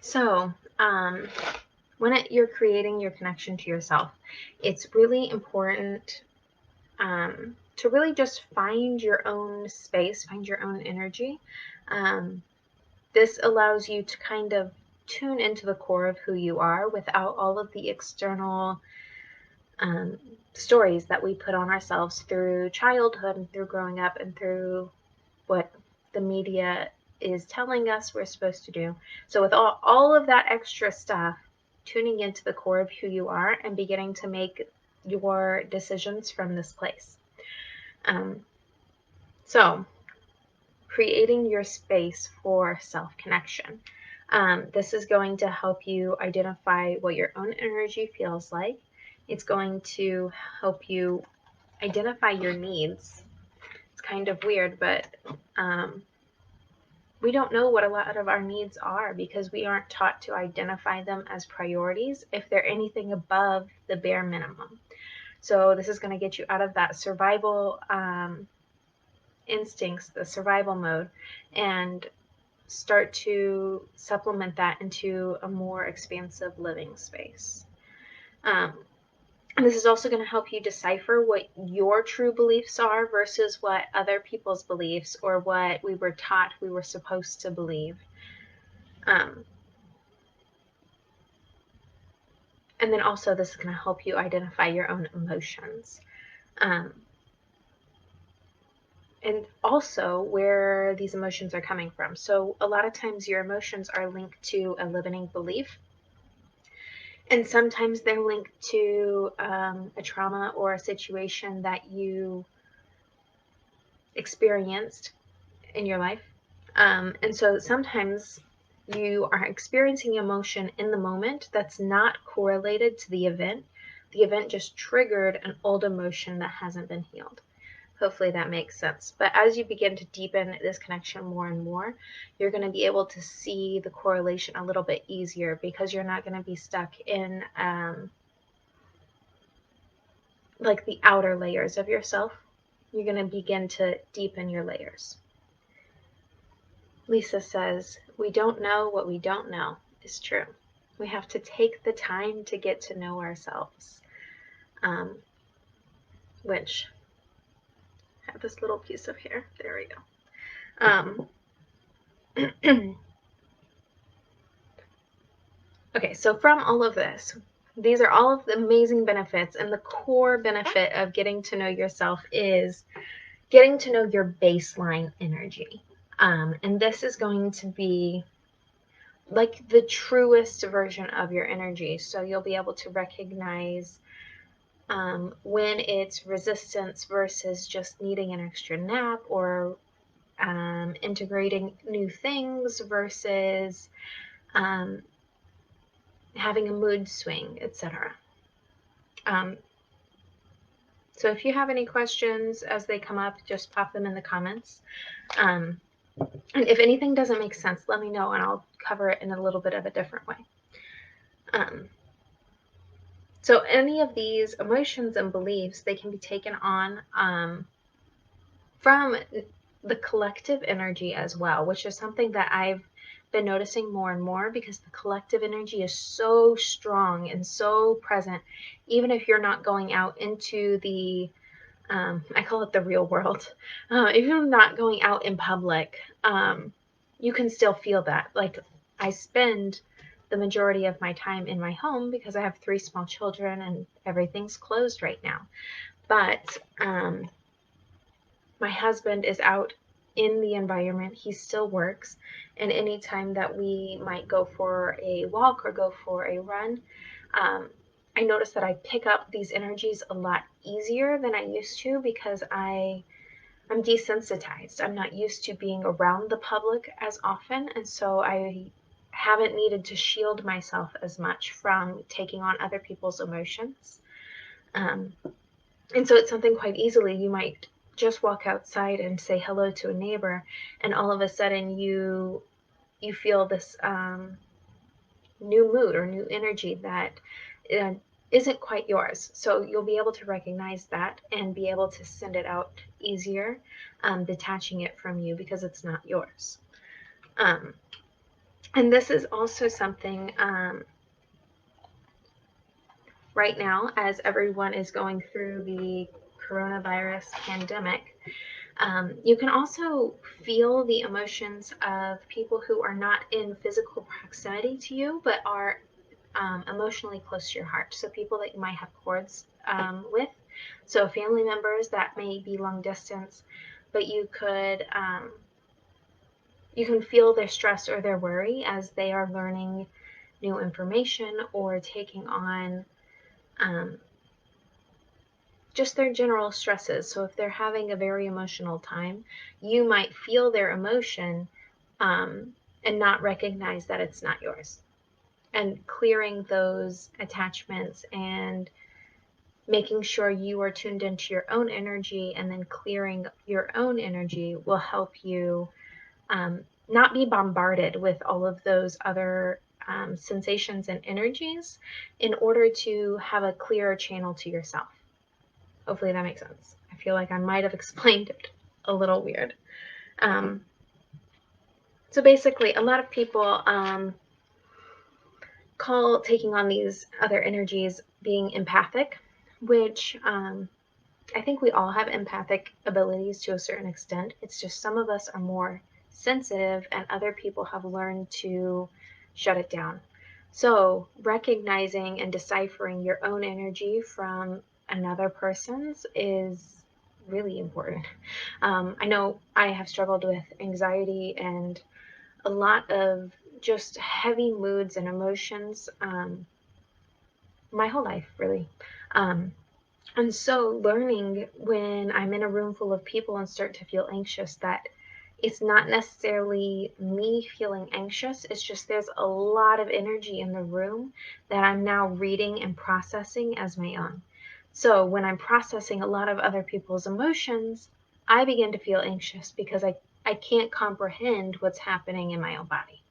So, when you're creating your connection to yourself, it's really important to really just find your own space, find your own energy. This allows you to kind of tune into the core of who you are without all of the external um, stories that we put on ourselves through childhood and through growing up and through what the media is telling us we're supposed to do. So with all of that extra stuff, tuning into the core of who you are and beginning to make your decisions from this place. Um, so creating your space for self-connection. This is going to help you identify what your own energy feels like. It's going to help you identify your needs. It's kind of weird, but we don't know what a lot of our needs are because we aren't taught to identify them as priorities if they're anything above the bare minimum. So this is going to get you out of that survival instincts, the survival mode, and start to supplement that into a more expansive living space. And this is also going to help you decipher what your true beliefs are versus what other people's beliefs or what we were taught we were supposed to believe. And then also this is going to help you identify your own emotions. And also where these emotions are coming from. So a lot of times your emotions are linked to a limiting belief. And sometimes they're linked to a trauma or a situation that you experienced in your life. And so sometimes you are experiencing emotion in the moment that's not correlated to the event. The event just triggered an old emotion that hasn't been healed. Hopefully that makes sense. But as you begin to deepen this connection more and more, you're going to be able to see the correlation a little bit easier because you're not going to be stuck in like the outer layers of yourself. You're going to begin to deepen your layers. Lisa says, we don't know what we don't know is true. We have to take the time to get to know ourselves. Which, I have this little piece of hair. There we go. Okay, so from all of this, these are all of the amazing benefits, and the core benefit of getting to know yourself is getting to know your baseline energy. And this is going to be like the truest version of your energy. So you'll be able to recognize when it's resistance versus just needing an extra nap, or integrating new things versus having a mood swing, etc. So if you have any questions as they come up, just pop them in the comments. And if anything doesn't make sense, let me know and I'll cover it in a little bit of a different way. So any of these emotions and beliefs, they can be taken on from the collective energy as well, which is something that I've been noticing more and more because the collective energy is so strong and so present, even if you're not going out into the I call it the real world. If you're not going out in public, you can still feel that. Like, I spend the majority of my time in my home because I have 3 small children and everything's closed right now. But my husband is out in the environment. He still works. And anytime that we might go for a walk or go for a run, I notice that I pick up these energies a lot easier than I used to because I'm desensitized. I'm not used to being around the public as often, and so I haven't needed to shield myself as much from taking on other people's emotions. And so it's something quite easily you might just walk outside and say hello to a neighbor, and all of a sudden you feel this new mood or new energy that isn't quite yours. So you'll be able to recognize that and be able to send it out easier, detaching it from you because it's not yours. And this is also something right now, as everyone is going through the coronavirus pandemic, you can also feel the emotions of people who are not in physical proximity to you, but are emotionally close to your heart. So people that you might have cords with. So family members that may be long distance, but you can feel their stress or their worry as they are learning new information or taking on um, just their general stresses. So if they're having a very emotional time, you might feel their emotion and not recognize that it's not yours. And clearing those attachments and making sure you are tuned into your own energy and then clearing your own energy will help you not be bombarded with all of those other sensations and energies in order to have a clearer channel to yourself. Hopefully that makes sense. I feel like I might have explained it a little weird. Um, so basically, a lot of people call taking on these other energies being empathic, which I think we all have empathic abilities to a certain extent. It's just some of us are more sensitive and other people have learned to shut it down. So, recognizing and deciphering your own energy from another person's is really important. I know I have struggled with anxiety and a lot of just heavy moods and emotions my whole life, really. Um, and so, learning when I'm in a room full of people and start to feel anxious that it's not necessarily me feeling anxious, it's just there's a lot of energy in the room that I'm now reading and processing as my own. So, when I'm processing a lot of other people's emotions, I begin to feel anxious because I can't comprehend what's happening in my own body.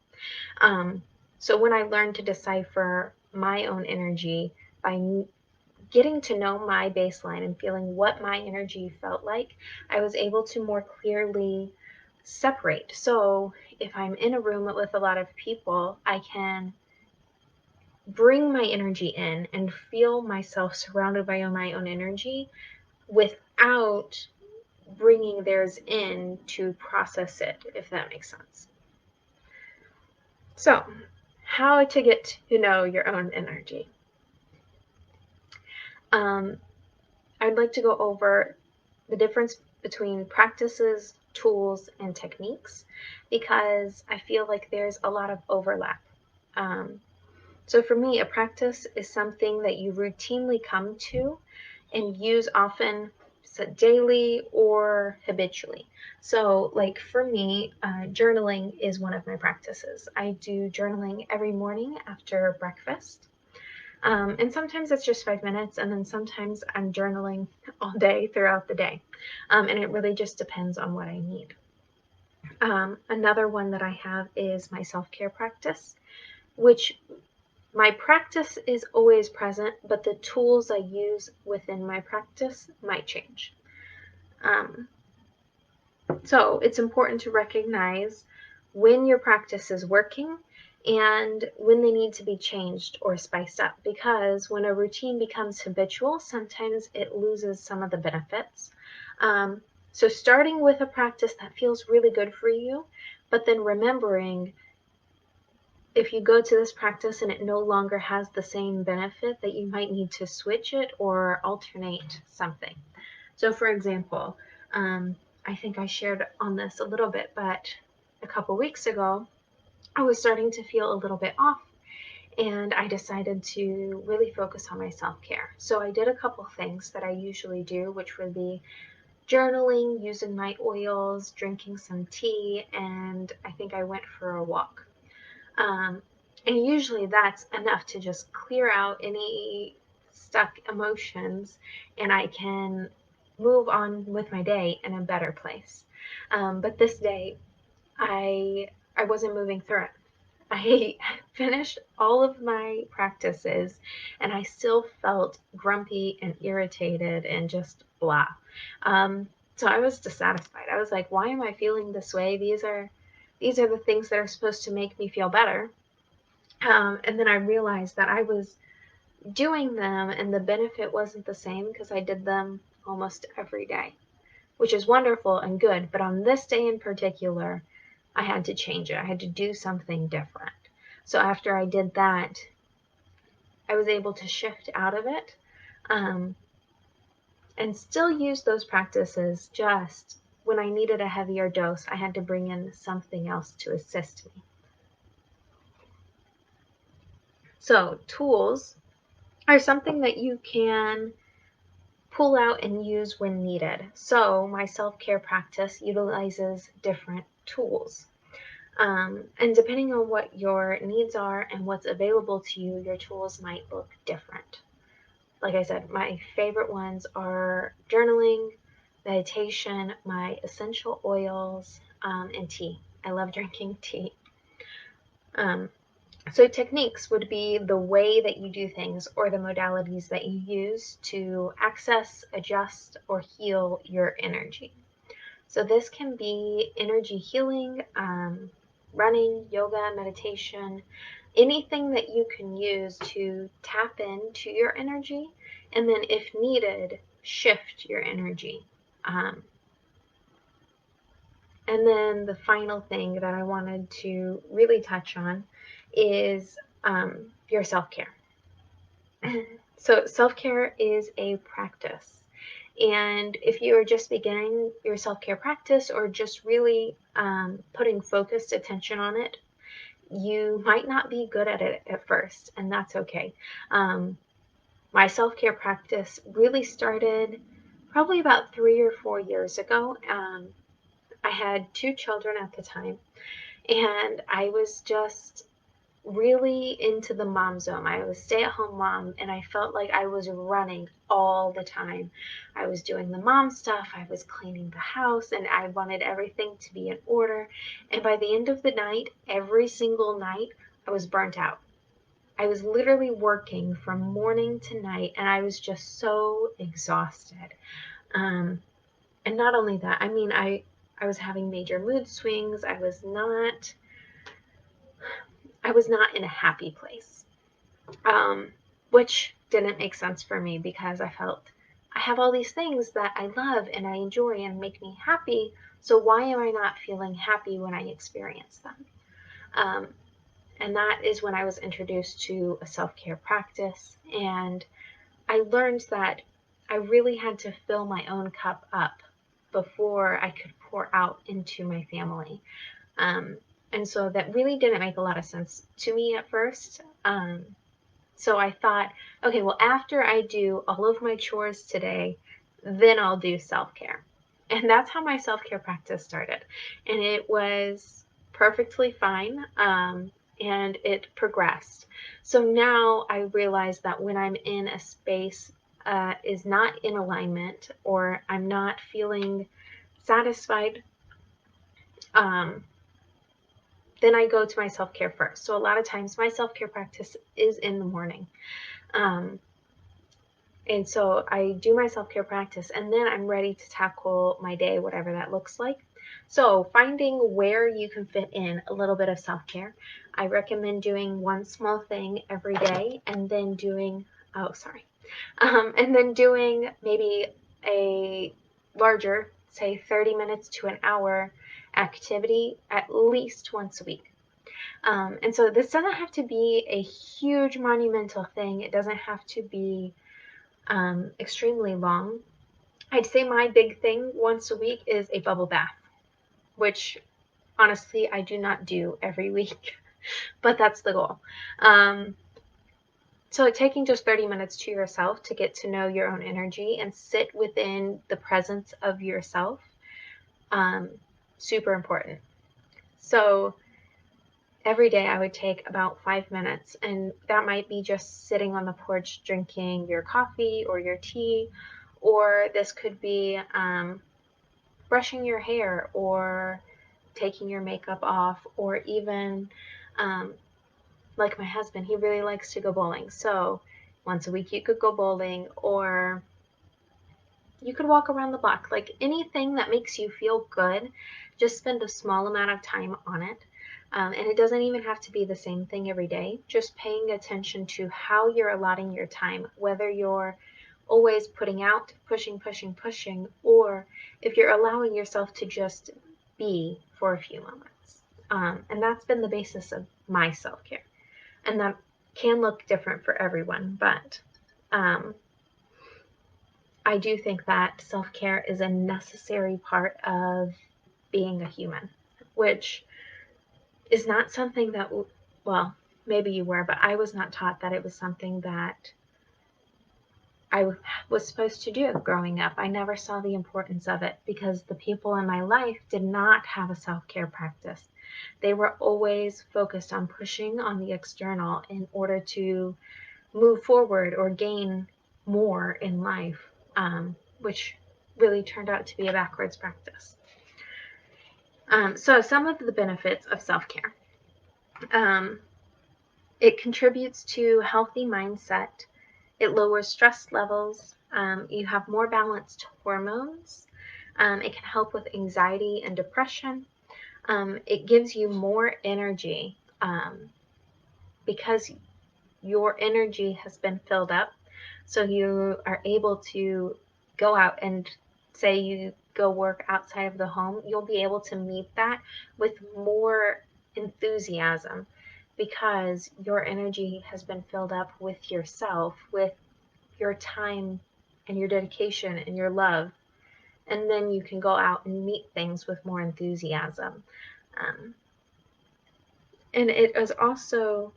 Um, so, when I learned to decipher my own energy by getting to know my baseline and feeling what my energy felt like, I was able to more clearly separate. So if I'm in a room with a lot of people, I can bring my energy in and feel myself surrounded by my own energy without bringing theirs in to process it, if that makes sense. So, how to get to know your own energy. I'd like to go over the difference between practices, tools, and techniques because I feel like there's a lot of overlap. Um, so for me, a practice is something that you routinely come to and use often daily or habitually. So like for me, journaling is one of my practices. I do journaling every morning after breakfast. And sometimes it's just 5 minutes, and then sometimes I'm journaling all day throughout the day. And it really just depends on what I need. Another one that I have is my self care practice, which my practice is always present, but the tools I use within my practice might change. Um, so it's important to recognize when your practice is working and when they need to be changed or spiced up, because when a routine becomes habitual, sometimes it loses some of the benefits. So starting with a practice that feels really good for you, but then remembering if you go to this practice and it no longer has the same benefit, that you might need to switch it or alternate something. So for example, I think I shared on this a little bit, but a couple weeks ago, I was starting to feel a little bit off and I decided to really focus on my self-care. So I did a couple things that I usually do, which would be journaling, using my oils, drinking some tea, and I think I went for a walk. Um, and usually that's enough to just clear out any stuck emotions and I can move on with my day in a better place. But this day, I wasn't moving through it. I finished all of my practices and I still felt grumpy and irritated and just blah. So I was dissatisfied. I was like, why am I feeling this way? These are these are the things that are supposed to make me feel better. And then I realized that I was doing them and the benefit wasn't the same because I did them almost every day, which is wonderful and good. But on this day in particular, I had to change it. I had to do something different. So after I did that, I was able to shift out of it, um, and still use those practices. Just when I needed a heavier dose, I had to bring in something else to assist me. So tools are something that you can pull out and use when needed. So my self-care practice utilizes different tools. And depending on what your needs are and what's available to you, your tools might look different. Like I said, my favorite ones are journaling, meditation, my essential oils, and tea. I love drinking tea. Um, so techniques would be the way that you do things or the modalities that you use to access, adjust, or heal your energy. So this can be energy healing, running, yoga, meditation, anything that you can use to tap into your energy, and then if needed, shift your energy. Um, and then the final thing that I wanted to really touch on is your self-care. So self-care is a practice. And if you are just beginning your self-care practice or just really putting focused attention on it, you might not be good at it at first, and that's okay. My self-care practice really started probably about 3 or 4 years ago. I had 2 children at the time, and I was just really into the mom zone. I was a stay-at-home mom, and I felt like I was running all the time. I was doing the mom stuff, I was cleaning the house, and I wanted everything to be in order. And by the end of the night, every single night, I was burnt out. I was literally working from morning to night, and I was just so exhausted. Um, and not only that, I mean, I was having major mood swings. I was not in a happy place, which didn't make sense for me because I felt I have all these things that I love and I enjoy and make me happy. So why am I not feeling happy when I experience them? Um, and that is when I was introduced to a self-care practice, and I learned that I really had to fill my own cup up before I could pour out into my family. Um, and so that really didn't make a lot of sense to me at first. So I thought, okay, well, after I do all of my chores today, then I'll do self-care. And that's how my self-care practice started. And it was perfectly fine. And it progressed. So now I realize that when I'm in a space is not in alignment or I'm not feeling satisfied, um, then I go to my self-care first. So a lot of times my self-care practice is in the morning. Um, and so I do my self-care practice and then I'm ready to tackle my day, whatever that looks like. So finding where you can fit in a little bit of self-care. I recommend doing one small thing every day and then doing, and then doing maybe a larger, say 30 minutes to an hour activity at least once a week. And so this doesn't have to be a huge monumental thing. It doesn't have to be extremely long. I'd say my big thing once a week is a bubble bath, which honestly I do not do every week, but that's the goal. So taking just 30 minutes to yourself to get to know your own energy and sit within the presence of yourself, super important. So every day I would take about 5 minutes, and that might be just sitting on the porch drinking your coffee or your tea, or this could be brushing your hair or taking your makeup off, or even like my husband, he really likes to go bowling. So once a week you could go bowling, or You could walk around the block. Like anything that makes you feel good, just spend a small amount of time on it. And it doesn't even have to be the same thing every day. Just paying attention to how you're allotting your time, whether you're always putting out, pushing, pushing, pushing, or if you're allowing yourself to just be for a few moments. And that's been the basis of my self-care. And that can look different for everyone, but I do think that self-care is a necessary part of being a human, which is not something that, well, maybe you were, but I was not taught that it was something that I was supposed to do growing up. I never saw the importance of it because the people in my life did not have a self-care practice. They were always focused on pushing on the external in order to move forward or gain more in life, which really turned out to be a backwards practice. So some of the benefits of self-care. It contributes to healthy mindset. It lowers stress levels. You have more balanced hormones. It can help with anxiety and depression. It gives you more energy because your energy has been filled up. So you are able to go out and say you go work outside of the home, you'll be able to meet that with more enthusiasm because your energy has been filled up with yourself, with your time and your dedication and your love. And then you can go out and meet things with more enthusiasm. And it is also,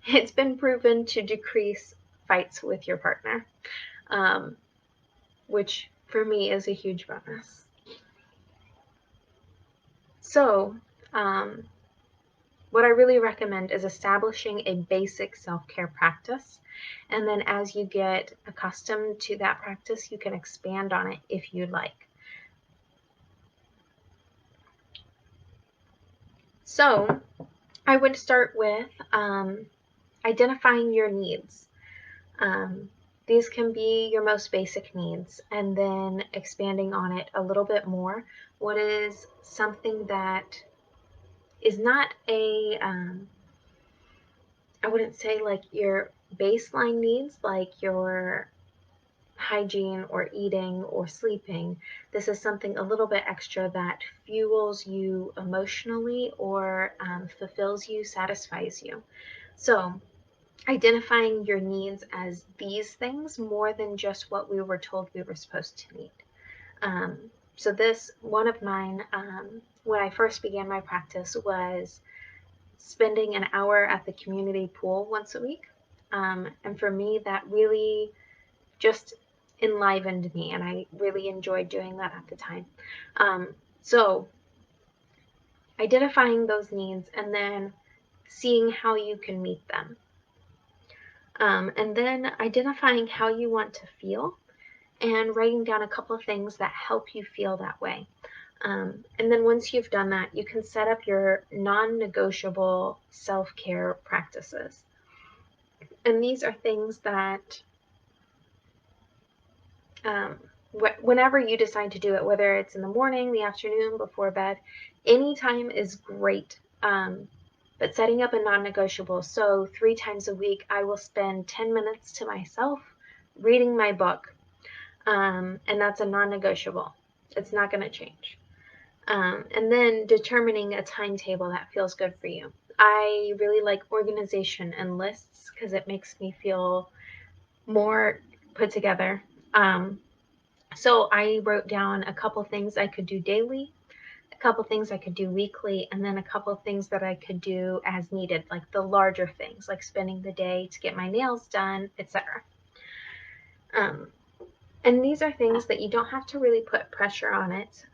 it's been proven to decrease fights with your partner, which for me is a huge bonus. So, what I really recommend is establishing a basic self-care practice. And then as you get accustomed to that practice, you can expand on it if you'd like. So I would start with identifying your needs. These can be your most basic needs, and then expanding on it a little bit more. What is something that is not a, I wouldn't say like your baseline needs, like your hygiene or eating or sleeping. This is something a little bit extra that fuels you emotionally or fulfills you, satisfies you. So identifying your needs as these things more than just what we were told we were supposed to need. So this, one of mine, when I first began my practice, was spending an hour at the community pool once a week. And for me, that really just enlivened me, and I really enjoyed doing that at the time. So identifying those needs and then seeing how you can meet them. And then identifying how you want to feel and writing down a couple of things that help you feel that way. And then once you've done that, you can set up your non-negotiable self-care practices. And these are things that whenever you decide to do it, whether it's in the morning, the afternoon, before bed, any time is great. But setting up a non-negotiable. So 3 times a week, I will spend 10 minutes to myself reading my book. And that's a non-negotiable. It's not going to change. And then determining a timetable that feels good for you. I really like organization and lists because it makes me feel more put together. So I wrote down a couple things I could do daily, a couple things I could do weekly, and then a couple things that I could do as needed, like the larger things, like spending the day to get my nails done, etc. And these are things that you don't have to really put pressure on it.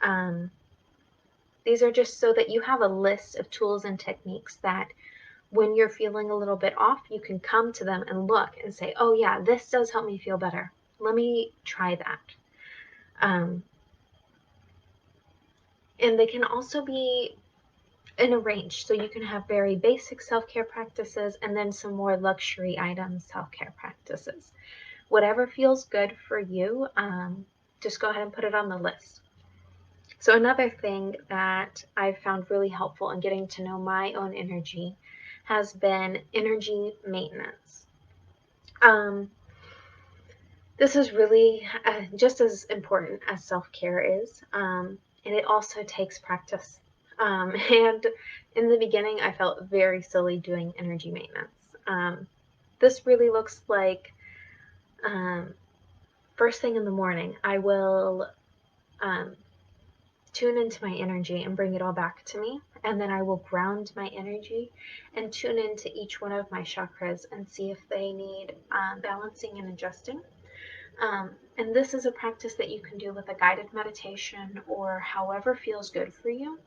These are just so that you have a list of tools and techniques that when you're feeling a little bit off, you can come to them and look and say, oh yeah, this does help me feel better. Let me try that. And they can also be in a range. So you can have very basic self-care practices and then some more luxury items self-care practices. whatever feels good for you, just go ahead and put it on the list. So another thing that I've found really helpful in getting to know my own energy has been energy maintenance. This is really just as important as self-care is, and it also takes practice. And in the beginning, I felt very silly doing energy maintenance. This really looks like first thing in the morning, I will tune into my energy and bring it all back to me. And then I will ground my energy and tune into each one of my chakras and see if they need balancing and adjusting. And this is a practice that you can do with a guided meditation or however feels good for you.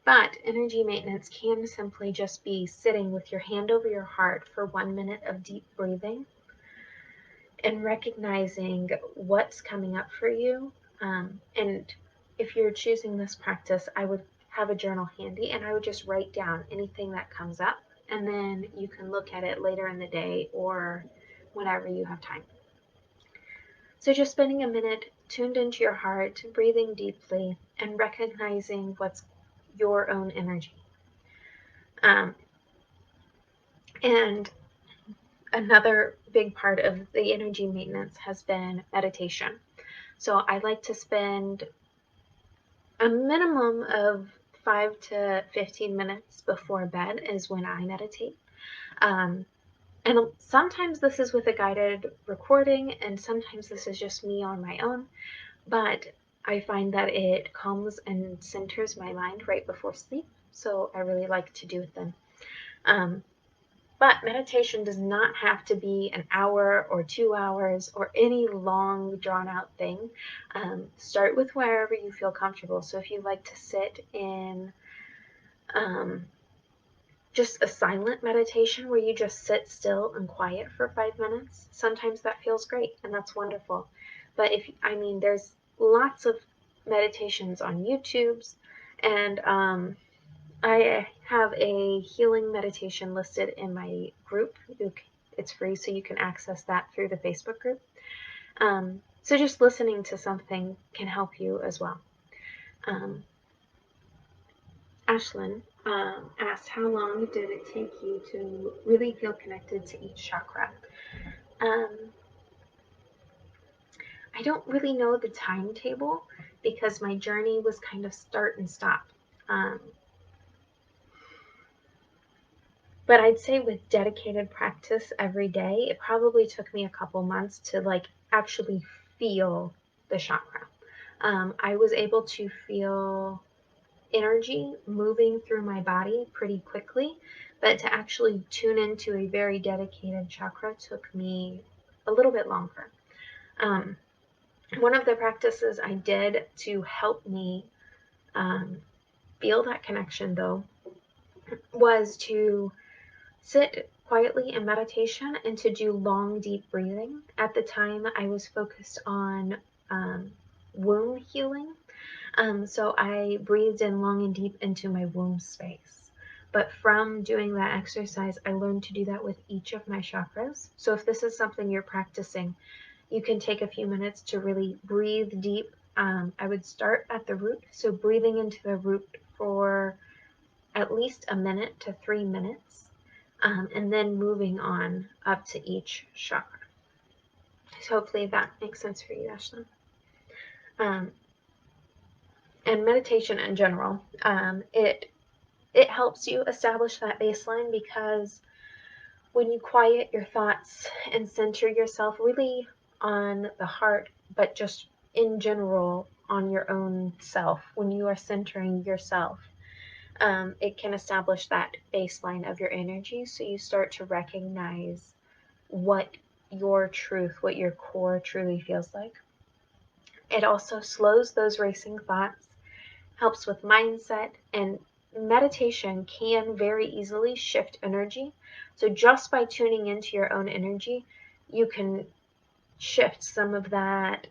But energy maintenance can simply just be sitting with your hand over your heart for 1 minute of deep breathing and recognizing what's coming up for you. And if you're choosing this practice, I would have a journal handy and I would just write down anything that comes up, and then you can look at it later in the day or whenever you have time. So just spending a minute tuned into your heart, breathing deeply, and recognizing what's your own energy. And another big part of the energy maintenance has been meditation. So I like to spend a minimum of 5 to 15 minutes before bed is when I meditate. And sometimes this is with a guided recording, and sometimes this is just me on my own. But I find that it calms and centers my mind right before sleep, so I really like to do it then. But meditation does not have to be an hour or 2 hours or any long, drawn-out thing. Start with wherever you feel comfortable. So if you like to sit in just a silent meditation where you just sit still and quiet for 5 minutes, sometimes that feels great, and that's wonderful. But there's lots of meditations on YouTube's, and I have a healing meditation listed in my group. It's free, so you can access that through the Facebook group. So just listening to something can help you as well. Ashlyn asked, how long did it take you to really feel connected to each chakra? I don't really know the timetable because my journey was kind of start and stop. But I'd say with dedicated practice every day, it probably took me a couple months to actually feel the chakra. I was able to feel energy moving through my body pretty quickly, but to actually tune into a very dedicated chakra took me a little bit longer. One of the practices I did to help me feel that connection, though, was to sit quietly in meditation and to do long, deep breathing. At the time, I was focused on womb healing. So I breathed in long and deep into my womb space. But from doing that exercise, I learned to do that with each of my chakras. So if this is something you're practicing, you can take a few minutes to really breathe deep. I would start at the root, so breathing into the root for at least a minute to 3 minutes, and then moving on up to each chakra. So hopefully that makes sense for you, Ashlyn. And meditation in general, it helps you establish that baseline, because when you quiet your thoughts and center yourself really on the heart, but just in general on your own self, when you are centering yourself, it can establish that baseline of your energy, so you start to recognize what your truth, what your core truly feels like. It also slows those racing thoughts, helps with mindset, and meditation can very easily shift energy. So just by tuning into your own energy, you can shift some of that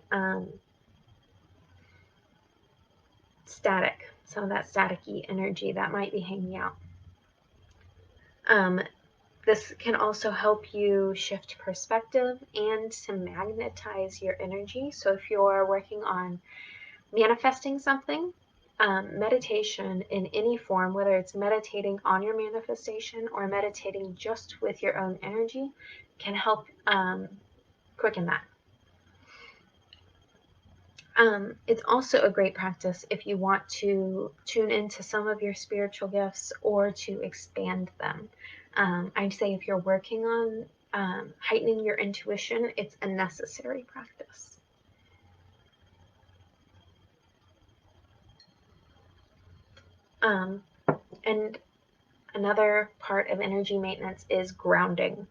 staticky energy that might be hanging out. This can also help you shift perspective and to magnetize your energy. So if you're working on manifesting something, meditation in any form, whether it's meditating on your manifestation or meditating just with your own energy, can help quicken that. It's also a great practice if you want to tune into some of your spiritual gifts or to expand them. I'd say if you're working on heightening your intuition, it's a necessary practice. And another part of energy maintenance is grounding.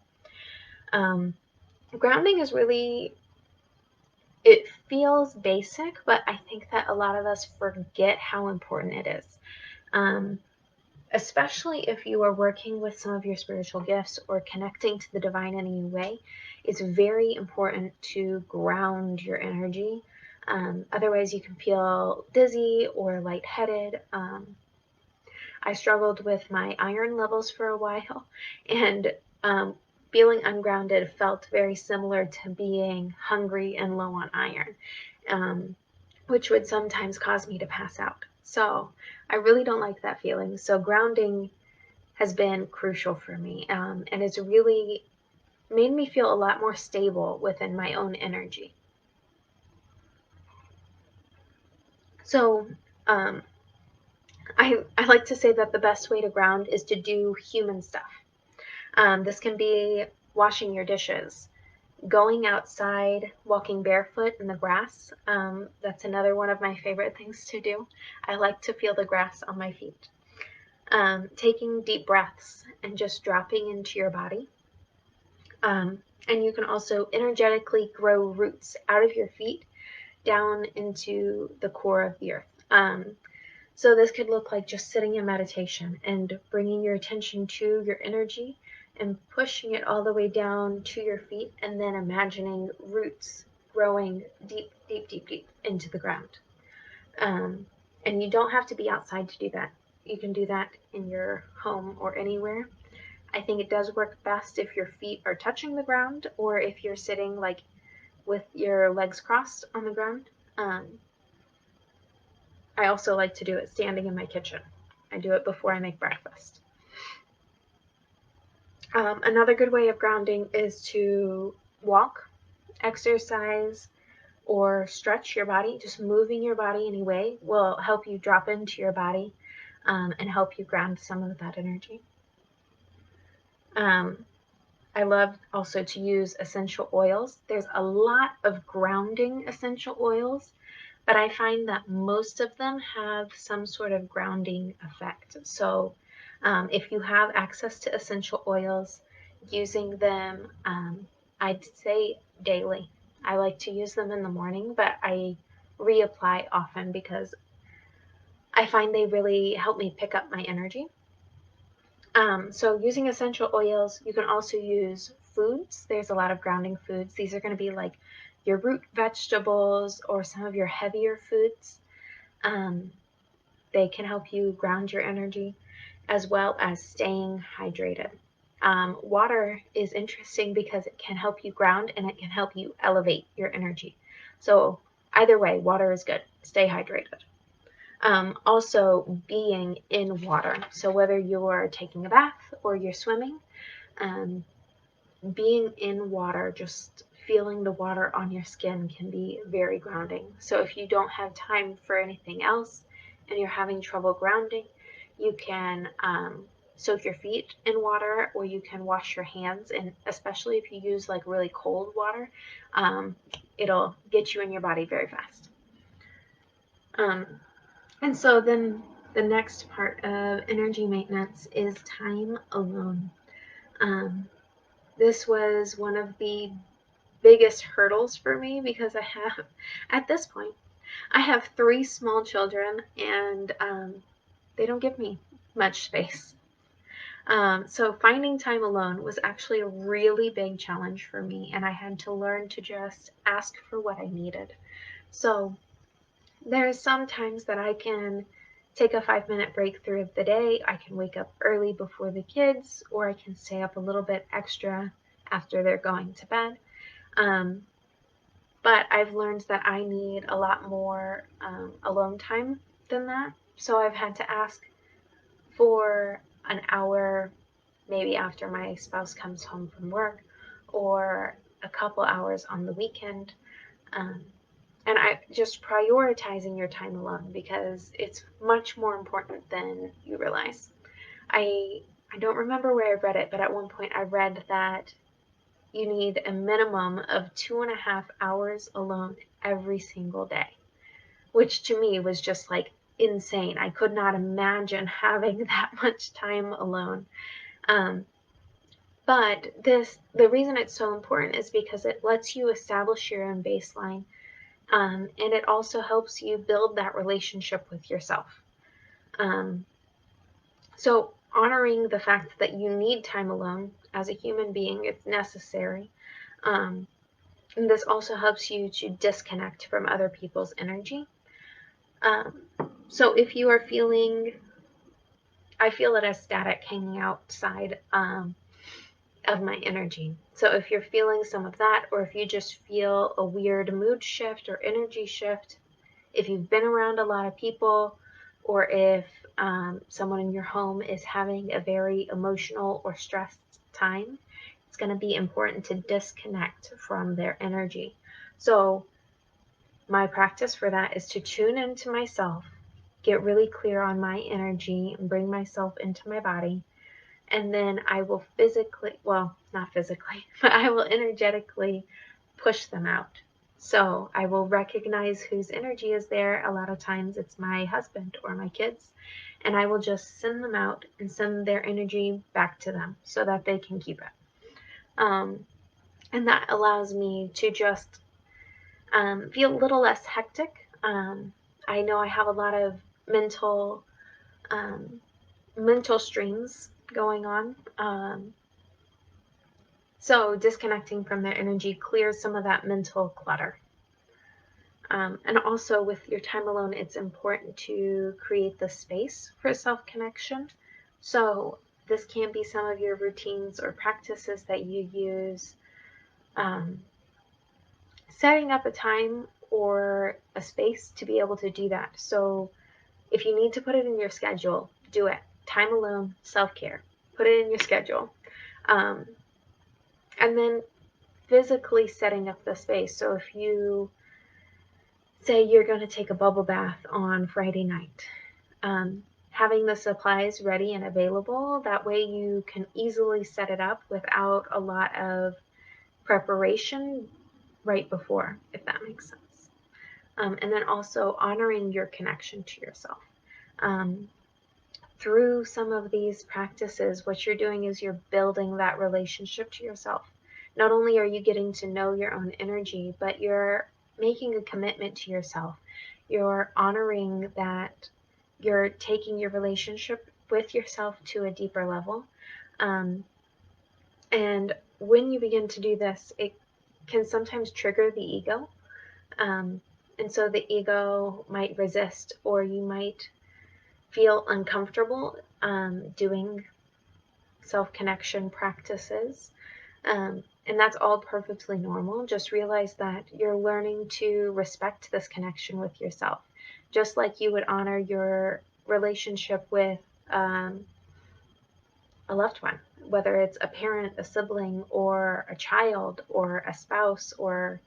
Grounding is really, it feels basic, but I think that a lot of us forget how important it is. Especially if you are working with some of your spiritual gifts or connecting to the divine in any way, it's very important to ground your energy. Otherwise, you can feel dizzy or lightheaded. I struggled with my iron levels for a while, and feeling ungrounded felt very similar to being hungry and low on iron, which would sometimes cause me to pass out. So I really don't like that feeling. So grounding has been crucial for me, and it's really made me feel a lot more stable within my own energy. So I like to say that the best way to ground is to do human stuff. This can be washing your dishes, going outside, walking barefoot in the grass. That's another one of my favorite things to do. I like to feel the grass on my feet. Taking deep breaths and just dropping into your body. And you can also energetically grow roots out of your feet down into the core of the earth. So this could look like just sitting in meditation and bringing your attention to your energy and pushing it all the way down to your feet, and then imagining roots growing deep, deep, deep, deep into the ground. And you don't have to be outside to do that. You can do that in your home or anywhere. I think it does work best if your feet are touching the ground or if you're sitting like with your legs crossed on the ground. I also like to do it standing in my kitchen. I do it before I make breakfast. Another good way of grounding is to walk, exercise, or stretch your body. Just moving your body anyway will help you drop into your body and help you ground some of that energy. I love also to use essential oils. There's a lot of grounding essential oils, but I find that most of them have some sort of grounding effect. So if you have access to essential oils, using them, I'd say daily. I like to use them in the morning, but I reapply often because I find they really help me pick up my energy. So using essential oils, you can also use foods. There's a lot of grounding foods. These are going to be like your root vegetables or some of your heavier foods. They can help you ground your energy as well as staying hydrated. Water is interesting because it can help you ground and it can help you elevate your energy. So either way, water is good. Stay hydrated. Also being in water. So whether you're taking a bath or you're swimming, being in water, just feeling the water on your skin can be very grounding. So if you don't have time for anything else and you're having trouble grounding, you can soak your feet in water, or you can wash your hands, and especially if you use like really cold water, it'll get you in your body very fast. And so then the next part of energy maintenance is time alone. This was one of the biggest hurdles for me because at this point, I have 3 small children, and they don't give me much space. So finding time alone was actually a really big challenge for me, and I had to learn to just ask for what I needed. So there's some times that I can take a 5-minute break through the day. I can wake up early before the kids, or I can stay up a little bit extra after they're going to bed. But I've learned that I need a lot more alone time than that. So I've had to ask for an hour, maybe after my spouse comes home from work, or a couple hours on the weekend. Um, and I just prioritizing your time alone, because it's much more important than you realize. I I don't remember where I read it, but at one point I read that you need a minimum of 2.5 hours alone every single day, which to me was just like insane. I could not imagine having that much time alone. Um, but the reason it's so important is because it lets you establish your own baseline, and it also helps you build that relationship with yourself. Um, so honoring the fact that you need time alone as a human being, it's necessary. Um, and this also helps you to disconnect from other people's energy. Um, so if you are feeling, I feel it as static hanging outside of my energy. So if you're feeling some of that, or if you just feel a weird mood shift or energy shift, if you've been around a lot of people, or if someone in your home is having a very emotional or stressed time, it's going to be important to disconnect from their energy. So my practice for that is to tune into myself, get really clear on my energy, and bring myself into my body. And then I will physically, well, not physically, but I will energetically push them out. So I will recognize whose energy is there. A lot of times it's my husband or my kids, and I will just send them out and send their energy back to them so that they can keep it. And that allows me to just feel a little less hectic. I know I have a lot of mental um, mental streams going on. So disconnecting from their energy clears some of that mental clutter. And also with your time alone, it's important to create the space for self-connection. So this can be some of your routines or practices that you use. Um, Setting up a time or a space to be able to do that. So if you need to put it in your schedule, do it. Time alone, self-care. Put it in your schedule. Um, and then physically setting up the space. So if you say you're going to take a bubble bath on Friday night, having the supplies ready and available, that way you can easily set it up without a lot of preparation right before, if that makes sense. And then also honoring your connection to yourself. Um, Through some of these practices, what you're doing is you're building that relationship to yourself. Not only are you getting to know your own energy, but you're making a commitment to yourself. You're honoring that you're taking your relationship with yourself to a deeper level. Um, and when you begin to do this, it can sometimes trigger the ego. Um, and so the ego might resist, or you might feel uncomfortable doing self-connection practices. And that's all perfectly normal. Just realize that you're learning to respect this connection with yourself, just like you would honor your relationship with a loved one, whether it's a parent, a sibling, or a child, or a spouse, or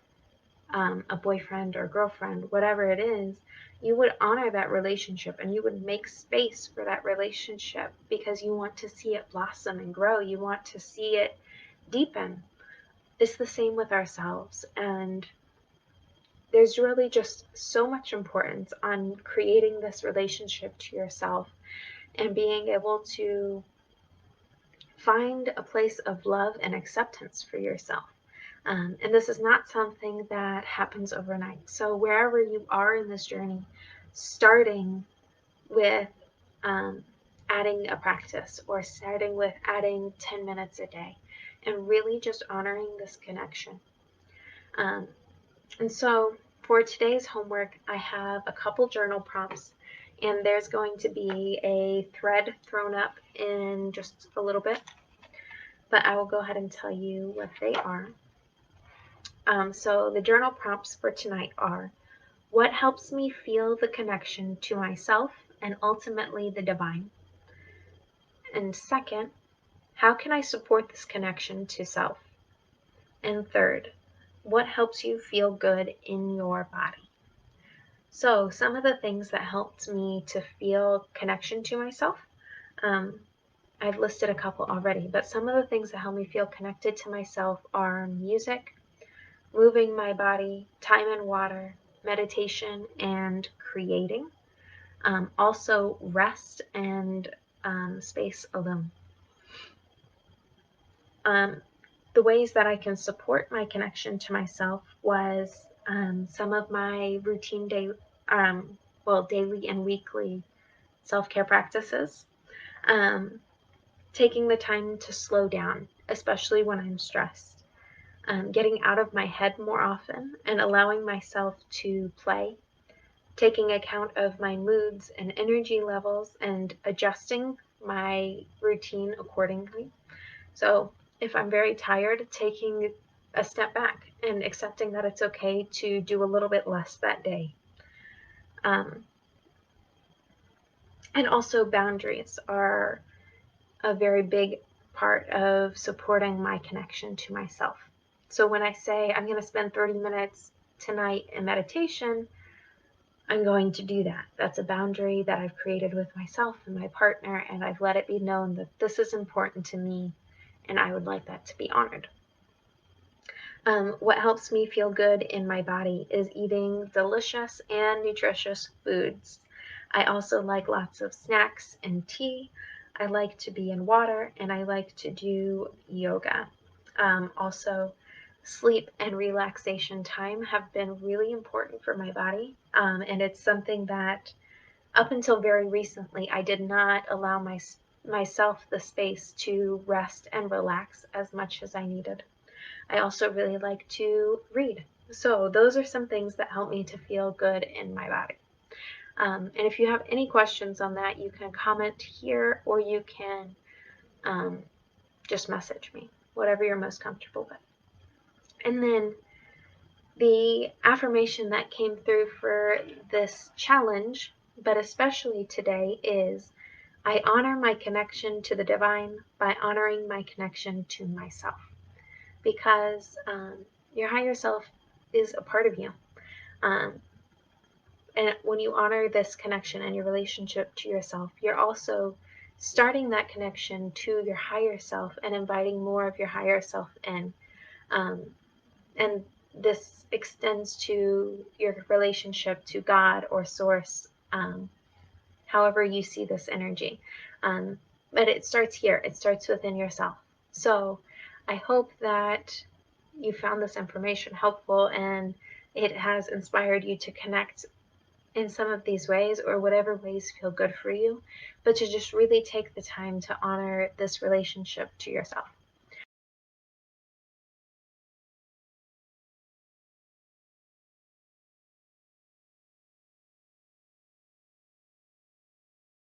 a boyfriend or girlfriend, whatever it is. You would honor that relationship, and you would make space for that relationship because you want to see it blossom and grow. You want to see it deepen. It's the same with ourselves. And there's really just so much importance on creating this relationship to yourself and being able to find a place of love and acceptance for yourself. And this is not something that happens overnight. So wherever you are in this journey, starting with adding a practice, or starting with adding 10 minutes a day, and really just honoring this connection. And so For today's homework, I have a couple journal prompts, and there's going to be a thread thrown up in just a little bit, but I will go ahead and tell you what they are. So the journal prompts for tonight are: what helps me feel the connection to myself and ultimately the divine? And second, how can I support this connection to self? And third, what helps you feel good in your body? So some of the things that helped me to feel connection to myself, I've listed a couple already, but some of the things that help me feel connected to myself are music, moving my body, time in water, meditation, and creating. Also rest and space alone. The ways that I can support my connection to myself was some of my routine daily and weekly self-care practices. Taking the time to slow down, especially when I'm stressed. Getting out of my head more often and allowing myself to play. Taking account of my moods and energy levels and adjusting my routine accordingly. So if I'm very tired, taking a step back and accepting that it's okay to do a little bit less that day. And also boundaries are a very big part of supporting my connection to myself. So when I say I'm going to spend 30 minutes tonight in meditation, I'm going to do that. That's a boundary that I've created with myself and my partner, and I've let it be known that this is important to me and I would like that to be honored. What helps me feel good in my body is eating delicious and nutritious foods. I also like lots of snacks and tea. I like to be in water, and I like to do yoga. Also, sleep and relaxation time have been really important for my body, and it's something that up until very recently I did not allow myself the space to rest and relax as much as I needed. I also really like to read. So those are some things that help me to feel good in my body. And if you have any questions on that, you can comment here or you can just message me, whatever you're most comfortable with. And then the affirmation that came through for this challenge, but especially today, is I honor my connection to the divine by honoring my connection to myself. Because your higher self is a part of you. And when you honor this connection and your relationship to yourself, you're also starting that connection to your higher self and inviting more of your higher self in. And this extends to your relationship to God or Source, however you see this energy. But it starts here. It starts within yourself. So I hope that you found this information helpful and it has inspired you to connect in some of these ways or whatever ways feel good for you, but to just really take the time to honor this relationship to yourself.